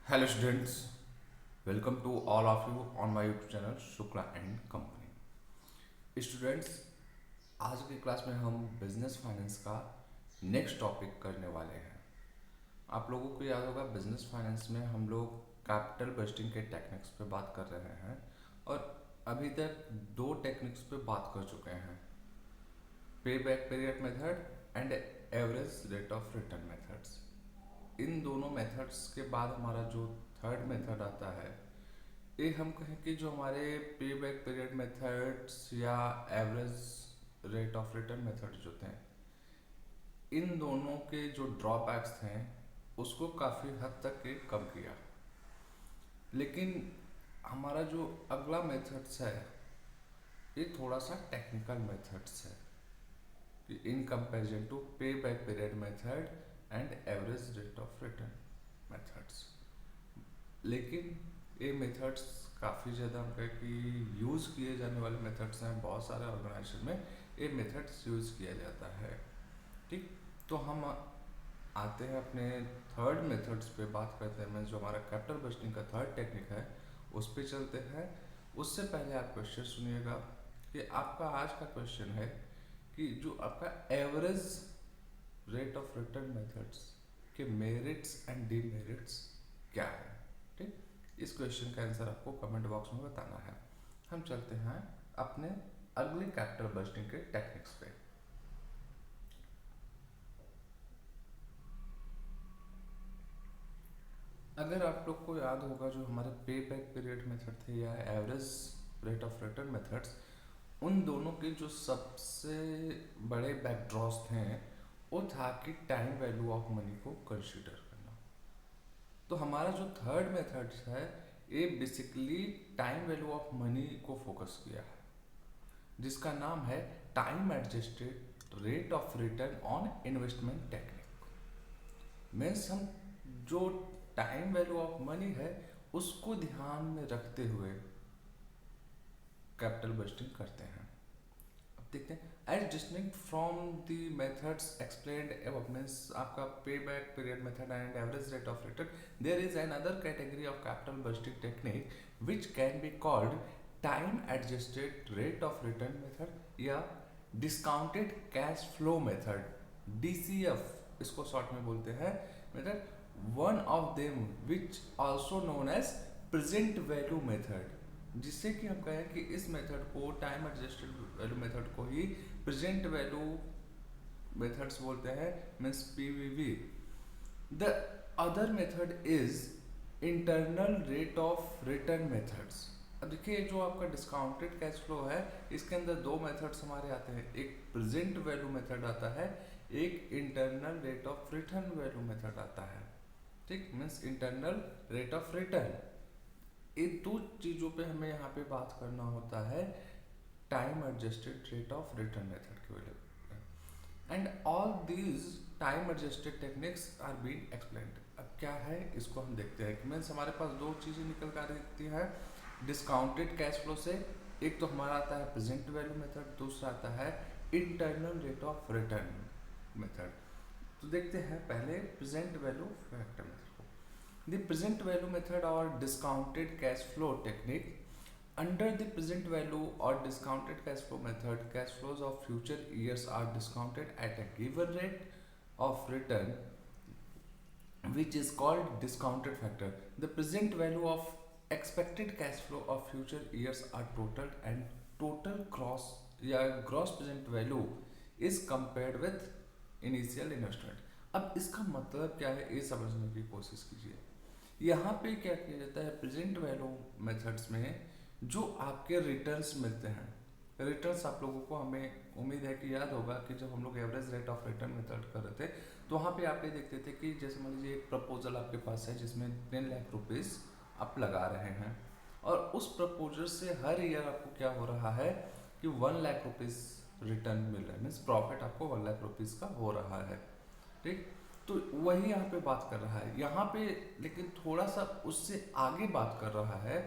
Hello students, welcome to all of you on my YouTube channel Shukla and company. Students, आज की class में हम business finance का next topic करने वाले हैं। आप लोगों को याद होगा बिजनेस फाइनेंस में हम लोग कैपिटल बजटिंग के टेक्निक्स पे बात कर रहे हैं और अभी तक दो टेक्निक्स पे बात कर चुके हैं, pay back period method and average rate of return methods. इन दोनों मेथड्स के बाद हमारा जो थर्ड मेथड आता है, ये हम कहें कि जो हमारे पे बैक पीरियड मेथड्स या average rate of return method जो थे, इन दोनों के जो ड्रॉबैक्स थे उसको काफ़ी हद तक ये कम किया। लेकिन हमारा जो अगला मेथड्स है ये थोड़ा सा टेक्निकल मेथड्स है इन कंपैरिजन टू पे back period method and average rate of return methods. लेकिन ये मेथड्स काफ़ी ज़्यादा हम कहें कि यूज़ किए जाने वाले मेथड्स हैं। बहुत सारे ऑर्गेनाइजेशन में ये मेथड्स यूज़ किया जाता है। ठीक, तो हम आते हैं अपने थर्ड मेथड्स पे बात करते हैं। जो हमारा कैपिटल बजटिंग का थर्ड टेक्निक है उस पर चलते हैं। उससे पहले आप क्वेश्चन सुनिएगा कि आपका आज का क्वेश्चन है कि जो आपका average rate of return methods के मेरिट्स एंड डीमेरिट्स क्या है। ठीक, इस क्वेश्चन का आंसर आपको कमेंट बॉक्स में बताना है। हम चलते हैं अपने अगले कैपिटल बजटिंग के टेक्निक्स पे। अगर आप लोग को याद होगा जो हमारे पे बैक पीरियड मेथड थे या average rate of return methods, उन दोनों के जो सबसे बड़े बैकड्रॉस थे वो था कि टाइम वैल्यू ऑफ मनी को कंसीडर करना। तो हमारा जो थर्ड मेथड है ये basically time value of money को फोकस किया है, जिसका नाम है time adjusted rate of return on investment technique. Means हम जो टाइम वैल्यू ऑफ मनी है उसको ध्यान में रखते हुए कैपिटल बजटिंग करते हैं। अब देखते हैं as distinct from the methods explained above, means आपका pay back period method and average rate of return, there is another category of capital budgeting technique which can be called time adjusted rate of return method या discounted cash flow method, DCF इसको short में बोलते हैं method. One of them which also known as present value method, जिससे कि हम कहें कि इस मेथड को टाइम एडजस्टेड वैल्यू मेथड को ही प्रेजेंट वैल्यू मेथड्स बोलते हैं, means PVV। The other method is internal rate of return methods. अब देखिए जो आपका डिस्काउंटेड कैश फ्लो है इसके अंदर दो मेथड्स हमारे आते हैं, एक प्रेजेंट वैल्यू मेथड आता है, एक internal rate of return value method आता है। ठीक, means internal rate of return. इन दो चीज़ों पे हमें यहाँ पे बात करना होता है time adjusted rate of return method के वजह। And all these time adjusted techniques are being explained. अब क्या है इसको हम देखते हैं कि मीन्स हमारे पास दो चीज़ें निकल कर आती हैं डिस्काउंटेड कैश फ्लो से। एक तो हमारा आता है प्रेजेंट वैल्यू मेथड, दूसरा आता है internal rate of return method. तो देखते हैं पहले present value factor method. The present value method or discounted cash flow technique. Under the present value or discounted cash flow method, cash flows of future years are discounted at a given rate of return, which is called discounted factor. The present value of expected cash flow of future years are totaled and total gross या gross present value is compared with initial investment. अब इसका मतलब क्या है ये समझने की कोशिश कीजिए। यहाँ पे क्या किया जाता है प्रेजेंट वैल्यू मेथड्स में जो आपके रिटर्न्स मिलते हैं, रिटर्न्स आप लोगों को हमें उम्मीद है कि याद होगा कि जब हम लोग average rate of return method कर रहे थे तो वहाँ पे आप ये देखते थे कि जैसे मान लीजिए एक प्रपोजल आपके पास है जिसमें 10 लाख रुपीज़ आप लगा रहे हैं और उस प्रपोजल से हर ईयर आपको क्या हो रहा है कि 1 लाख रुपीज़ रिटर्न मिल रहा है, मीन्स प्रॉफिट आपको 1 लाख रुपीज़ का हो रहा है। ठीक, तो वही यहाँ पे बात कर रहा है यहाँ पे, लेकिन थोड़ा सा उससे आगे बात कर रहा है।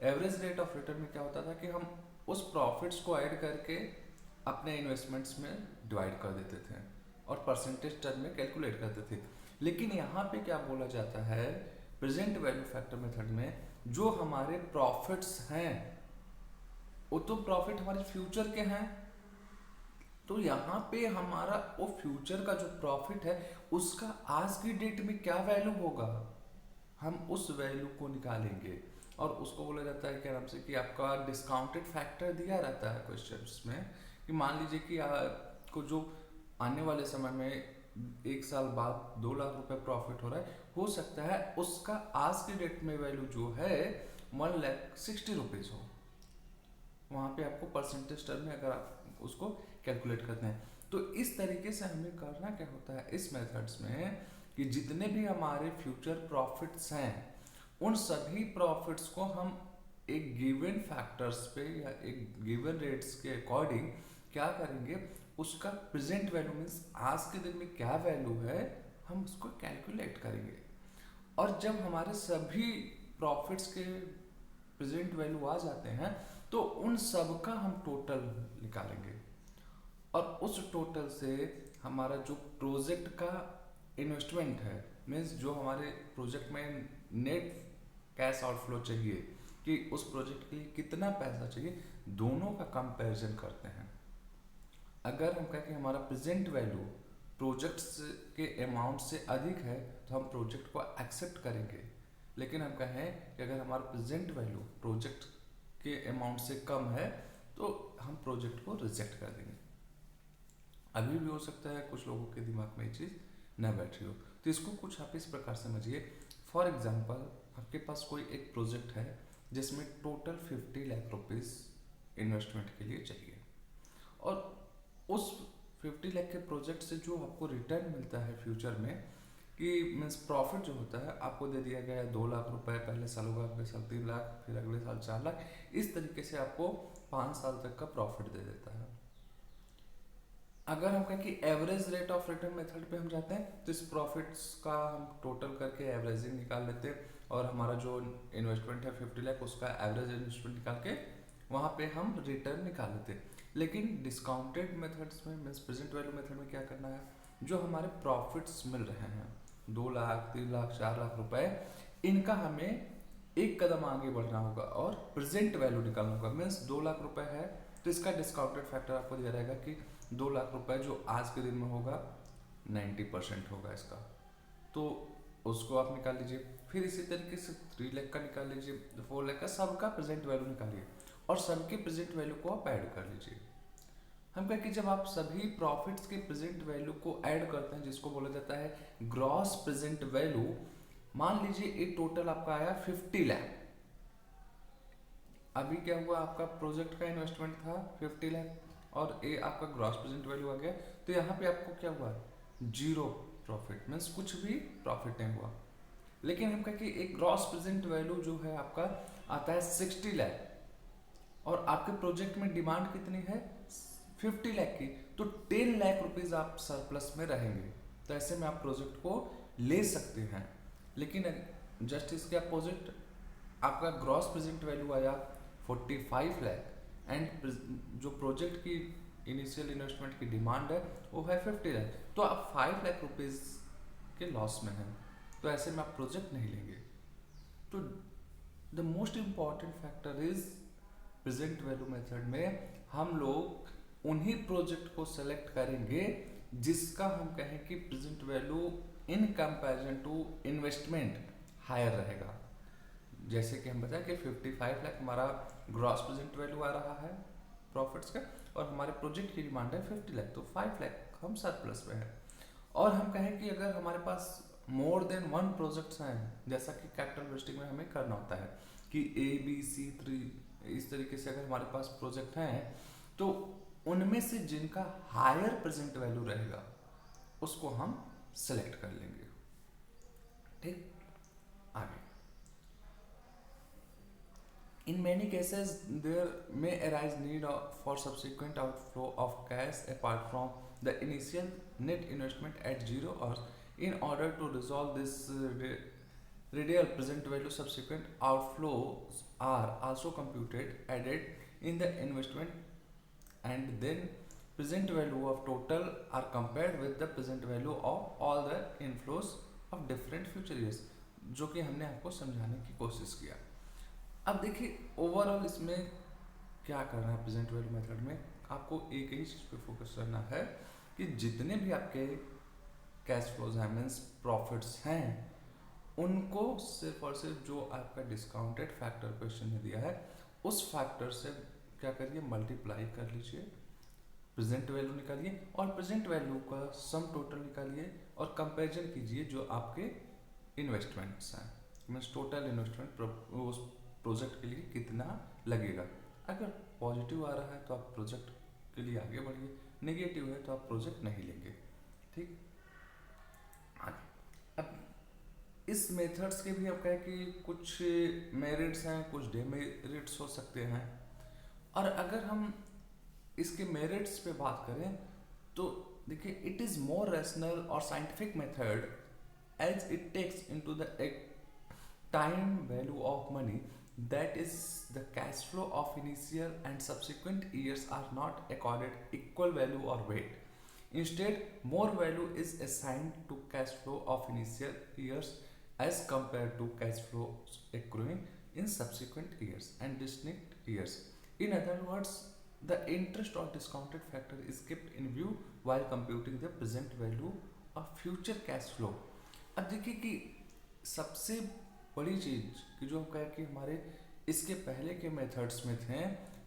एवरेज रेट ऑफ रिटर्न में क्या होता था कि हम उस प्रॉफिट्स को ऐड करके अपने इन्वेस्टमेंट्स में डिवाइड कर देते थे और परसेंटेज टर्म में कैलकुलेट करते थे। लेकिन यहाँ पे क्या बोला जाता है प्रेजेंट वैल्यू फैक्टर मेथड में जो हमारे प्रॉफिट्स हैं वो तो प्रॉफिट हमारे फ्यूचर के हैं, तो यहाँ पे हमारा वो फ्यूचर का जो प्रॉफिट है उसका आज की डेट में क्या वैल्यू होगा, हम उस वैल्यू को निकालेंगे। और उसको बोला जाता है क्या नाम से कि आपका डिस्काउंटेड फैक्टर दिया रहता है क्वेश्चंस में, कि मान लीजिए कि आपको जो आने वाले समय में 1 साल बाद 2 लाख रुपए प्रॉफिट हो रहा है, हो सकता है उसका आज की डेट में वैल्यू जो है 1,60,000 हो। वहाँ पे आपको परसेंटेज टर्म में अगर आप उसको कैलकुलेट करते हैं, तो इस तरीके से हमें करना क्या होता है इस मेथड्स में कि जितने भी हमारे फ्यूचर प्रॉफिट्स हैं उन सभी प्रॉफिट्स को हम एक गिवन फैक्टर्स पे या एक गिवन रेट्स के अकॉर्डिंग क्या करेंगे, उसका प्रेजेंट वैल्यू मीन्स आज के दिन में क्या वैल्यू है हम उसको कैलकुलेट करेंगे। और जब हमारे सभी प्रॉफिट्स के प्रेजेंट वैल्यू आ जाते हैं तो उन सब का हम टोटल निकालेंगे, और उस टोटल से हमारा जो प्रोजेक्ट का इन्वेस्टमेंट है मीन्स जो हमारे प्रोजेक्ट में नेट कैश आउटफ्लो चाहिए कि उस प्रोजेक्ट के लिए कितना पैसा चाहिए, दोनों का कंपैरिजन करते हैं। अगर हम कहें कि हमारा प्रेजेंट वैल्यू प्रोजेक्ट के अमाउंट से अधिक है तो हम प्रोजेक्ट को एक्सेप्ट करेंगे, लेकिन हम कहें कि अगर हमारा प्रेजेंट वैल्यू प्रोजेक्ट के अमाउंट से कम है तो हम प्रोजेक्ट को रिजेक्ट कर देंगे। अभी भी हो सकता है कुछ लोगों के दिमाग में ये चीज़ न बैठ रही हो, तो इसको कुछ आप इस प्रकार समझिए। फॉर एग्जांपल आपके पास कोई एक प्रोजेक्ट है जिसमें टोटल 50 लाख रुपीस इन्वेस्टमेंट के लिए चाहिए, और उस 50 लाख के प्रोजेक्ट से जो आपको रिटर्न मिलता है फ्यूचर में कि मीन्स प्रॉफिट जो होता है आपको दे दिया गया है 2 लाख रुपए, पहले साल होगा, अगले साल 3 लाख, फिर अगले साल 4 लाख, इस तरीके से आपको 5 साल तक का प्रॉफिट दे देता है। अगर हम कहें कि average rate of return method पे हम जाते हैं तो इस प्रॉफिट्स का हम टोटल करके एवरेजिंग निकाल लेते हैं, और हमारा जो इन्वेस्टमेंट है 50 लाख उसका एवरेज इन्वेस्टमेंट निकाल के वहाँ पे हम रिटर्न निकाल लेते हैं। लेकिन डिस्काउंटेड मेथड्स में मीन्स प्रेजेंट वैल्यू मेथड में क्या करना है, जो हमारे प्रॉफिट्स मिल रहे हैं 2 लाख 3 लाख 4 लाख रुपए, इनका हमें एक कदम आगे बढ़ना होगा और प्रेजेंट वैल्यू निकालना होगा। मीन्स 2 लाख रुपए है तो इसका डिस्काउंटेड फैक्टर आपको दिया रहेगा कि 2 लाख रुपए जो आज के दिन में होगा 90% होगा इसका, तो उसको आप निकाल लीजिए। फिर इसी तरीके से 3 लाख का निकाल लीजिए, 4 लाख का, सबका प्रेजेंट वैल्यू निकालिए और सबके प्रेजेंट वैल्यू को आप ऐड कर लीजिए। हम कहें कि जब आप सभी प्रॉफिट्स के प्रेजेंट वैल्यू को ऐड करते हैं जिसको बोला जाता है ग्रॉस प्रेजेंट वैल्यू, मान लीजिए एक टोटल आपका आया 50 लाख। अभी क्या हुआ, आपका प्रोजेक्ट का इन्वेस्टमेंट था 50 लाख और ये आपका ग्रॉस प्रेजेंट वैल्यू आ गया, तो यहाँ पे आपको क्या हुआ, जीरो प्रॉफिट, मीन्स कुछ भी प्रॉफिट नहीं हुआ। लेकिन हम कहें कि एक ग्रॉस प्रेजेंट वैल्यू जो है आपका आता है 60 लाख और आपके प्रोजेक्ट में डिमांड कितनी है 50 लाख की, तो 10 लाख रुपीज आप सरप्लस में रहेंगे, तो ऐसे में आप प्रोजेक्ट को ले सकते हैं। लेकिन जस्ट इसके अपोजिट आपका ग्रॉस प्रेजेंट वैल्यू आया 45 लाख एंड जो प्रोजेक्ट की इनिशियल इन्वेस्टमेंट की डिमांड है वो है 50 लाख, तो आप 5 लाख रुपीज के लॉस में हैं, तो ऐसे में आप प्रोजेक्ट नहीं लेंगे। तो the most important factor is present value method में हम लोग उन्हीं प्रोजेक्ट को सेलेक्ट करेंगे जिसका हम कहें कि present value in comparison to investment higher रहेगा। जैसे कि हम बताएं कि 55 लाख हमारा ग्रॉस प्रेजेंट वैल्यू आ रहा है प्रॉफिट्स का और हमारे प्रोजेक्ट की डिमांड है 50 लाख, तो 5 लाख हम सरप्लस में है। और हम कहें कि अगर हमारे पास मोर देन 1 प्रोजेक्ट्स हैं, जैसा कि कैपिटल वेस्टिंग में हमें करना होता है कि ABC3 इस तरीके से अगर हमारे पास प्रोजेक्ट हैं तो उनमें से जिनका हायर प्रेजेंट वैल्यू रहेगा उसको हम सेलेक्ट कर लेंगे। ठीक, आगे In many cases, there may arise need for subsequent outflow of cash apart from the initial net investment at zero, or in order to resolve this real present value, subsequent outflows are also computed, added in the investment, and then present value of total are compared with the present value of all the inflows of different future years. जो कि हमने आपको समझाने की कोशिश किया। अब देखिए ओवरऑल इसमें क्या करना है प्रेजेंट वैल्यू मेथड में, आपको एक ही चीज़ पे फोकस करना है कि जितने भी आपके कैश फ्लोज हैं मीन्स प्रॉफिट्स हैं, उनको सिर्फ और सिर्फ जो आपका डिस्काउंटेड फैक्टर क्वेश्चन ने दिया है उस फैक्टर से क्या करिए, मल्टीप्लाई कर लीजिए, प्रेजेंट वैल्यू निकालिए और प्रेजेंट वैल्यू का सम टोटल निकालिए और कंपैरिजन कीजिए जो आपके इन्वेस्टमेंट्स हैं, मीन्स टोटल इन्वेस्टमेंट उस प्रोजेक्ट के लिए कितना लगेगा। अगर पॉजिटिव आ रहा है तो आप प्रोजेक्ट के लिए आगे बढ़िए, नेगेटिव है तो आप प्रोजेक्ट नहीं लेंगे। ठीक, आगे। अब इस मेथड्स के भी अब क्या है कि कुछ मेरिट्स हैं, कुछ डेमेरिट्स हो सकते हैं। और अगर हम इसके मेरिट्स पे बात करें तो देखिए इट इज़ मोर रैशनल और scientific method as it takes into the time value of money, that is the cash flow of initial and subsequent years are not accorded equal value or weight. Instead, more value is assigned to cash flow of initial years as compared to cash flows accruing in subsequent years and distinct years. In other words, the interest or discounted factor is kept in view while computing the present value of future cash flow. अब देखिए कि सबसे बड़ी चीज कि जो हम कहें कि हमारे इसके पहले के मेथड्स में थे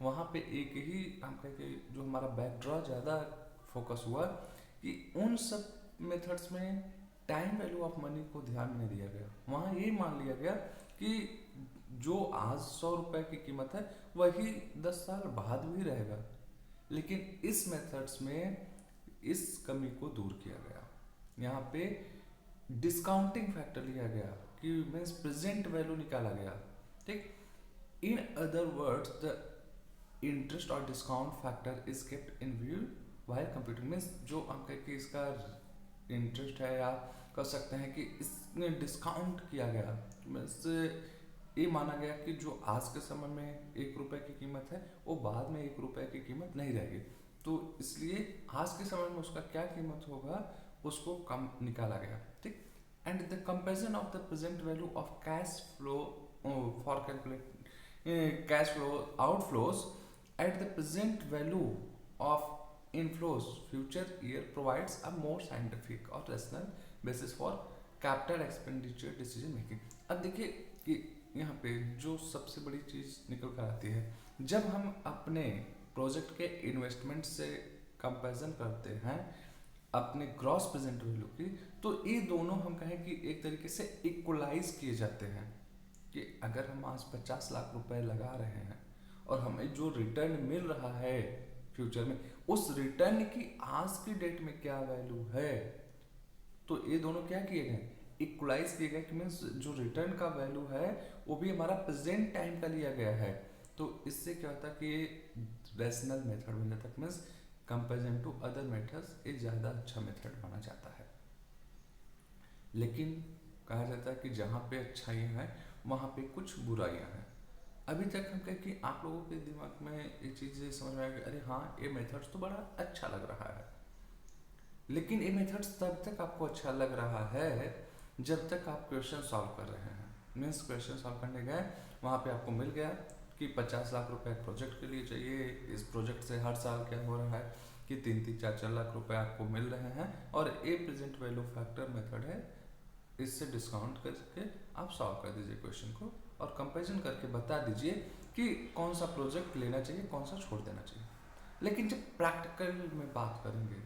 वहाँ पे एक ही हम कहें कि जो हमारा बैकड्रॉ ज़्यादा फोकस हुआ कि उन सब मेथड्स में टाइम वैल्यू ऑफ मनी को ध्यान में नहीं दिया गया। वहाँ ये मान लिया गया कि जो आज 100 रुपए की कीमत है वही 10 साल बाद भी रहेगा, लेकिन इस मेथड्स में इस कमी को दूर किया गया। यहाँ पे डिस्काउंटिंग फैक्टर लिया गया कि मीन्स प्रेजेंट वैल्यू निकाला गया। ठीक, in other words the interest और discount factor is kept in view while computing, means जो हम कहें कि इसका इंटरेस्ट है या कह सकते हैं कि इसमें डिस्काउंट किया गया, मीन्स ये माना गया कि जो आज के समय में 1 रुपए की कीमत है वो बाद में 1 रुपए की कीमत नहीं रहेगी, तो इसलिए आज के समय में उसका क्या कीमत होगा उसको कम निकाला गया। ठीक, and the comparison of the present value of cash flow for calculate cash flow outflows at the present value of inflows future year provides a more scientific or rational basis for capital expenditure decision making। अब देखिए कि यहाँ पे जो सबसे बड़ी चीज निकल कर आती है जब हम अपने प्रोजेक्ट के इन्वेस्टमेंट से कंपैरिजन करते हैं अपने ग्रॉस प्रेजेंट वैल्यू की, तो ये दोनों हम कहें कि एक तरीके से इक्वलाइज किए जाते हैं कि अगर हम आज 50 लाख रुपए लगा रहे हैं और हमें जो रिटर्न मिल रहा है फ्यूचर में उस रिटर्न की आज की डेट में क्या वैल्यू है, तो ये दोनों क्या किए गए, इक्वलाइज किए गए कि मीन्स जो रिटर्न का वैल्यू है वो भी हमारा प्रेजेंट टाइम का लिया गया है। तो इससे क्या होता है कि रैशनल मेथड बन जाता है, means comparison to other methods ये ज़्यादा अच्छा मेथड माना जाता है। लेकिन कहा जाता है कि जहाँ पे अच्छाइयाँ हैं वहाँ पे कुछ बुराइयाँ हैं। अभी तक हम कहें कि आप लोगों के दिमाग में ये चीज़ समझ में आएगी, अरे हाँ ये मेथड्स तो बड़ा अच्छा लग रहा है, लेकिन ये मेथड्स तब तक आपको अच्छा लग रहा है जब तक आप क्वेश्चन सॉल्व कर रहे हैं। मीन्स क्वेश्चन सॉल्व करने गए वहाँ पे आपको मिल गया कि 50 लाख रुपए प्रोजेक्ट के लिए चाहिए, इस प्रोजेक्ट से हर साल क्या हो रहा है कि 3-4 लाख रुपए आपको मिल रहे हैं और ए प्रेजेंट वैल्यू फैक्टर मेथड है, इससे डिस्काउंट करके आप सॉल्व कर दीजिए क्वेश्चन को और कंपैरिजन करके बता दीजिए कि कौन सा प्रोजेक्ट लेना चाहिए कौन सा छोड़ देना चाहिए। लेकिन जब प्रैक्टिकल में बात करेंगे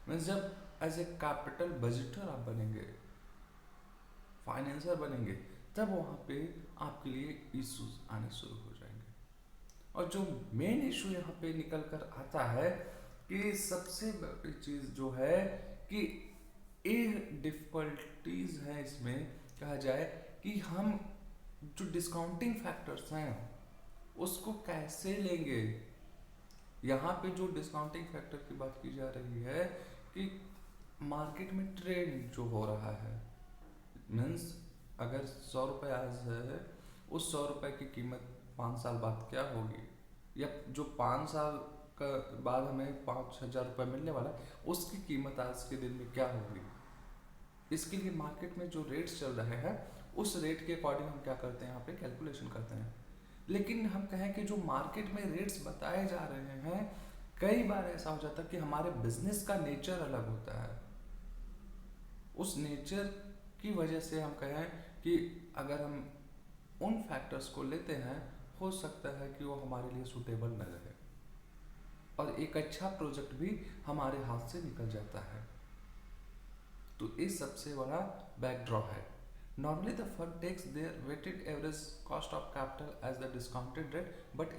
मीन्स जब एज ए कैपिटल बजटर आप बनेंगे, फाइनेंसर बनेंगे, तब वहाँ पे आपके लिए इश्यूज आने शुरू हो जाएंगे। और जो मेन इशू यहाँ पे निकल कर आता है कि सबसे बड़ी चीज़ जो है कि ये डिफिकल्टीज है इसमें कहा जाए कि हम जो डिस्काउंटिंग फैक्टर्स हैं उसको कैसे लेंगे। यहाँ पे जो डिस्काउंटिंग फैक्टर की बात की जा रही है कि मार्केट में ट्रेंड जो हो रहा है, मीन्स अगर 100 रुपये आज है उस 100 रुपये की कीमत 5 साल बाद क्या होगी, या जो 5 साल का बाद हमें 5,000 रुपये मिलने वाला है उसकी कीमत आज के दिन में क्या होगी। इसके लिए मार्केट में जो रेट्स चल रहे हैं उस रेट के अकॉर्डिंग हम क्या करते हैं, यहाँ पे कैलकुलेशन करते हैं। लेकिन हम कहें कि जो मार्केट में रेट्स बताए जा रहे हैं, कई बार ऐसा हो जाता है कि हमारे बिजनेस का नेचर अलग होता है। उस नेचर की वजह से हम कहें कि अगर हम उन फैक्टर्स को लेते हैं, हो सकता है कि वो हमारे लिए सूटेबल न रहे और एक अच्छा प्रोजेक्ट भी हमारे हाथ से निकल जाता है। तो इस सबसे बड़ा बैकड्रॉ है। Normally the firm takes their weighted average cost of capital as the discounted rate, but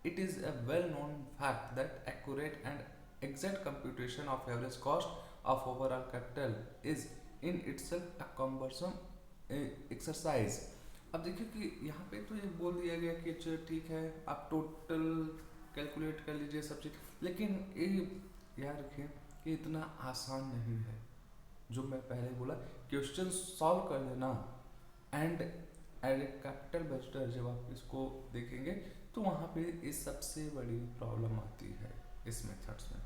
it is a well-known fact that accurate and exact computation of average cost of overall capital is in itself a cumbersome exercise. अब देखिए कि यहाँ पे तो ये बोल दिया गया कि अच्छा ठीक है आप टोटल कैलकुलेट कर लीजिए सब चीज़, लेकिन ये याद रखिए कि इतना आसान नहीं है। जो मैं पहले बोला, क्वेश्चन सॉल्व कर लेना एंड एज ए कैपिटल बजटर जब आप इसको देखेंगे तो वहाँ पे इस सबसे बड़ी प्रॉब्लम आती है इस मेथड्स में,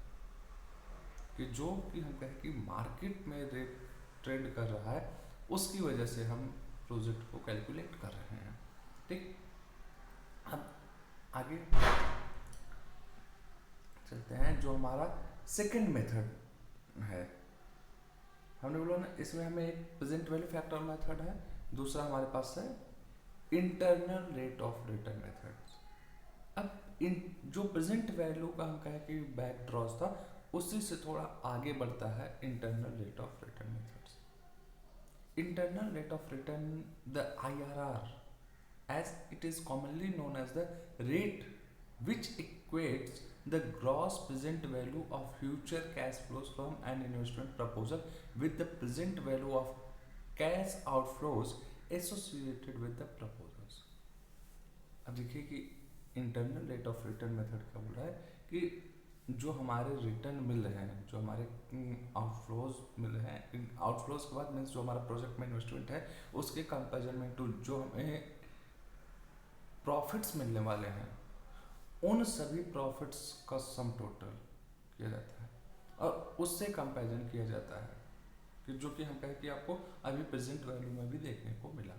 कि जो कि हम कहें कि मार्केट में रेट ट्रेंड कर रहा है उसकी वजह से हम प्रोजेक्ट को कैलकुलेट कर रहे हैं। ठीक, अब आगे चलते हैं। जो हमारा सेकंड मेथड है, हमने बोला ना इसमें हमें एक प्रेजेंट वैल्यू फैक्टर मेथड है, दूसरा हमारे पास है internal rate of return method. अब इन जो प्रेजेंट वैल्यू का हम कहें कि बैक ड्रॉज था, उसी से थोड़ा आगे बढ़ता है internal rate of return methods. Internal rate of return, the IRR as it is commonly known as the rate which equates the gross present value of future cash flows from an investment proposal with the present value of cash outflows associated with the proposals। अब देखिए कि internal rate of return method क्या बोल रहा है कि जो हमारे रिटर्न मिल रहे हैं, जो हमारे आउटफ्लोज मिल रहे हैं, आउटफ्लोज के बाद मीन्स जो हमारा प्रोजेक्ट में इन्वेस्टमेंट है उसके कंपेरिजन में टू जो हमें प्रॉफिट्स मिलने वाले हैं, उन सभी प्रॉफिट्स का सम टोटल किया जाता है और उससे कंपैरिजन किया जाता है, कि जो कि हम कहें कि आपको अभी प्रेजेंट वैल्यू में भी देखने को मिला।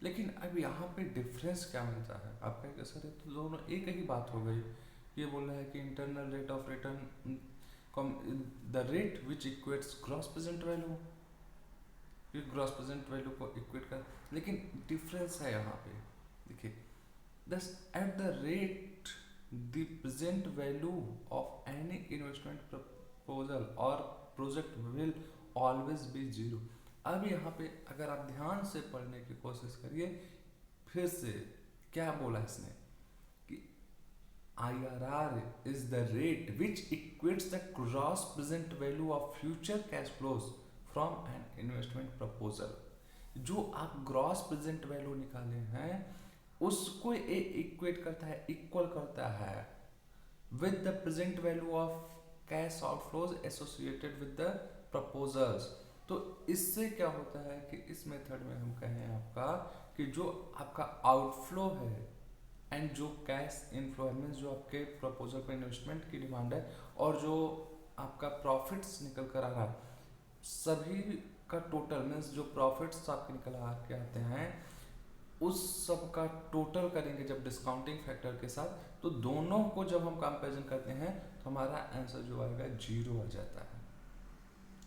लेकिन अब यहाँ पे डिफरेंस क्या मिलता है, आप कहेंगे सर तो दोनों एक ही बात हो गई। ये बोल रहा है कि internal rate of return the rate which equates gross present value, gross present value को इक्वेट कर, लेकिन डिफरेंस है यहाँ पे। देखिए, thus at the rate the present value of any investment proposal or project will always be zero। अब यहाँ पे अगर आप ध्यान से पढ़ने की कोशिश करिए, फिर से क्या बोला इसने कि IRR is the rate which equates the gross present value of future cash flows from an investment proposal। जो आप ग्रॉस प्रेजेंट वैल्यू निकाले हैं उसको इक्वेट करता है, इक्वल करता है with the present value of cash outflows associated with the proposals. तो इससे क्या होता है कि इस मेथड में हम कहें आपका कि जो आपका आउटफ्लो है एंड जो कैश इनफ्लो है, मीन्स जो आपके प्रपोजल पर इन्वेस्टमेंट की डिमांड है और जो आपका प्रॉफिट्स निकल कर आ रहा है, सभी का टोटल मीन्स जो प्रॉफिट्स आपके निकल के आते हैं उस सब का टोटल करेंगे जब डिस्काउंटिंग फैक्टर के साथ, तो दोनों को जब हम कंपैरिजन करते हैं तो हमारा आंसर जो आएगा 0 आ जाता है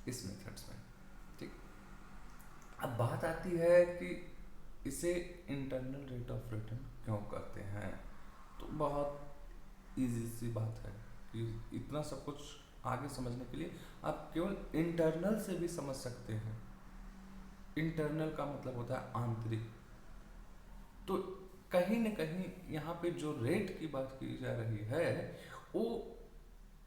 इस मेथड्स में। ठीक, अब बात आती है कि इसे इंटरनल रेट ऑफ रिटर्न क्यों कहते हैं। तो बहुत इजी सी बात है कि इतना सब कुछ आगे समझने के लिए आप केवल इंटरनल से भी समझ सकते हैं। इंटरनल का मतलब होता है आंतरिक। तो कहीं न कहीं यहाँ पे जो रेट की बात की जा रही है वो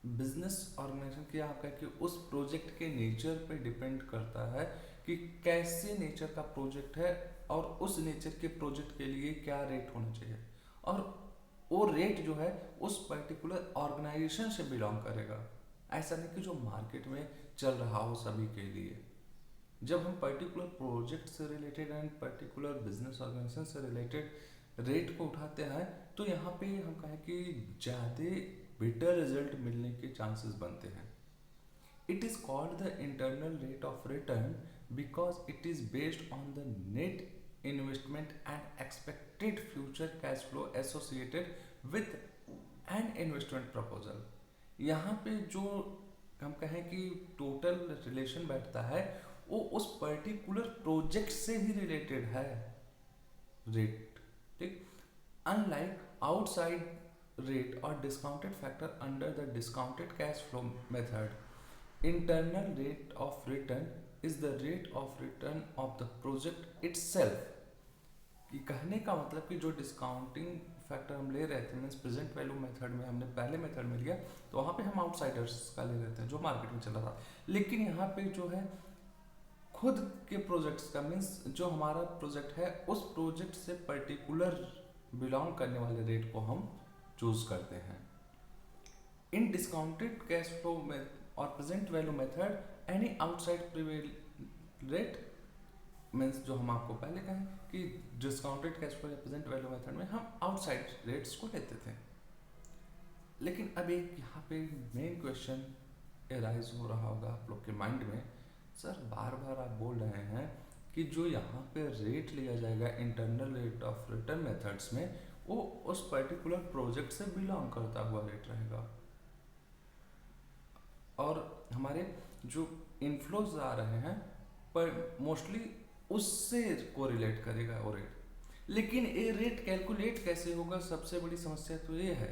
बिजनेस ऑर्गेनाइजेशन की आपका कि उस प्रोजेक्ट के नेचर पे डिपेंड करता है कि कैसे नेचर का प्रोजेक्ट है और उस नेचर के प्रोजेक्ट के लिए क्या रेट होना चाहिए, और वो रेट जो है उस पर्टिकुलर ऑर्गेनाइजेशन से बिलोंग करेगा। ऐसा नहीं कि जो मार्केट में चल रहा हो सभी के लिए। जब हम पर्टिकुलर प्रोजेक्ट से related and particular business organisation से रिलेटेड रेट को उठाते हैं तो यहाँ पे हम कहें कि ज़्यादा बेटर रिजल्ट मिलने के चांसेस बनते हैं। It is called the internal rate of return because it is based on the net investment and expected future cash flow associated with an investment proposal. यहाँ पे जो हम कहें कि टोटल रिलेशन बैठता है वो उस पर्टिकुलर प्रोजेक्ट से ही रिलेटेड है रेट, ठीक। अनलाइक आउटसाइड रेट और discounted factor under the discounted cash flow method, internal rate of return is the rate of return of the project itself। कि कहने का मतलब कि जो डिस्काउंटिंग फैक्टर हम ले रहे थे मीन्स प्रेजेंट वैल्यू मेथड में हमने पहले मेथड में लिया तो वहाँ पे हम आउटसाइडर्स का ले रहे थे जो मार्केट में चल रहा था, लेकिन यहाँ पे जो है खुद के प्रोजेक्ट्स का मीन्स जो हमारा प्रोजेक्ट है उस प्रोजेक्ट से पर्टिकुलर बिलोंग करने वाले रेट को हम चूज करते हैं। इन डिस्काउंटेड कैश फ्लो में और present value method any outside prevail rate means जो हम आपको पहले कहें कि डिस्काउंटेड कैश फ्लो या प्रेजेंट वैल्यू मेथड में हम आउटसाइड रेट्स को लेते थे। लेकिन अब एक यहाँ पे मेन क्वेश्चन एराइज हो रहा होगा आप लोग के माइंड में, सर बार बार आप बोल रहे हैं कि जो यहाँ पे रेट लिया जाएगा internal rate of return methods में वो उस पर्टिकुलर प्रोजेक्ट से बिलोंग करता हुआ रेट रहेगा और हमारे जो इनफ्लोज आ रहे हैं पर मोस्टली उससे कोरिलेट करेगा वो रेट। लेकिन ये रेट कैलकुलेट कैसे होगा, सबसे बड़ी समस्या तो ये है।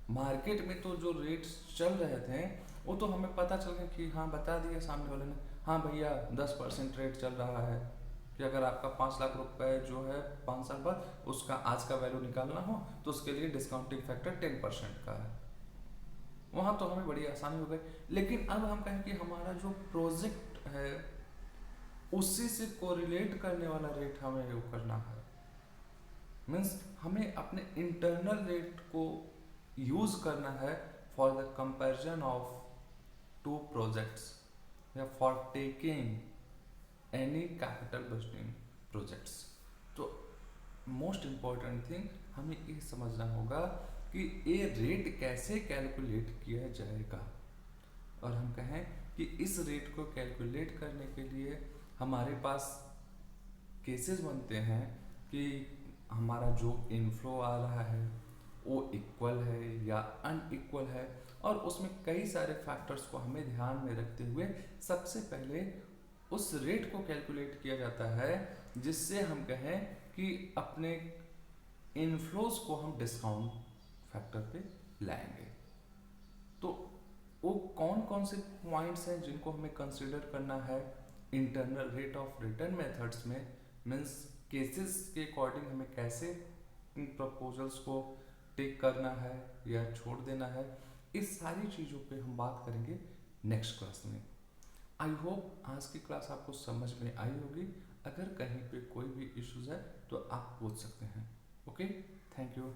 मार्केट में तो जो रेट्स चल रहे थे वो तो हमें पता चल गया कि हाँ बता दिया सामने वाले ने, हाँ भैया 10% रेट चल रहा है कि अगर आपका 5 लाख रुपए जो है 5 साल बाद उसका आज का वैल्यू निकालना हो तो उसके लिए डिस्काउंटिंग फैक्टर 10% का है। वहाँ तो हमें बड़ी आसानी हो गई। लेकिन अब हम कहें कि हमारा जो प्रोजेक्ट है उसी से कोरिलेट करने वाला रेट हमें वो करना है, मीन्स हमें अपने इंटरनल रेट को यूज करना है for the comparison of two projects या for taking any capital budgeting projects. तो मोस्ट इम्पॉर्टेंट थिंग हमें ये समझना होगा कि ये रेट कैसे कैलकुलेट किया जाएगा। और हम कहें कि इस रेट को कैलकुलेट करने के लिए हमारे पास केसेस बनते हैं कि हमारा जो इनफ्लो आ रहा है वो इक्वल है या अनइक्वल है और उसमें कई सारे फैक्टर्स को हमें ध्यान में रखते हुए सबसे पहले उस रेट को कैलकुलेट किया जाता है जिससे हम कहें कि अपने इनफ्लोज को हम डिस्काउंट फैक्टर पे लाएंगे। तो वो कौन कौन से पॉइंट्स हैं जिनको हमें कंसिडर करना है internal rate of return methods में, मीन्स केसेस के अकॉर्डिंग हमें कैसे प्रपोजल्स को टेक करना है या छोड़ देना है, इस सारी चीज़ों पे हम बात करेंगे नेक्स्ट क्लास में। आई होप आज की क्लास आपको समझ में आई होगी। अगर कहीं पे कोई भी इश्यूज है तो आप पूछ सकते हैं। Okay, thank you.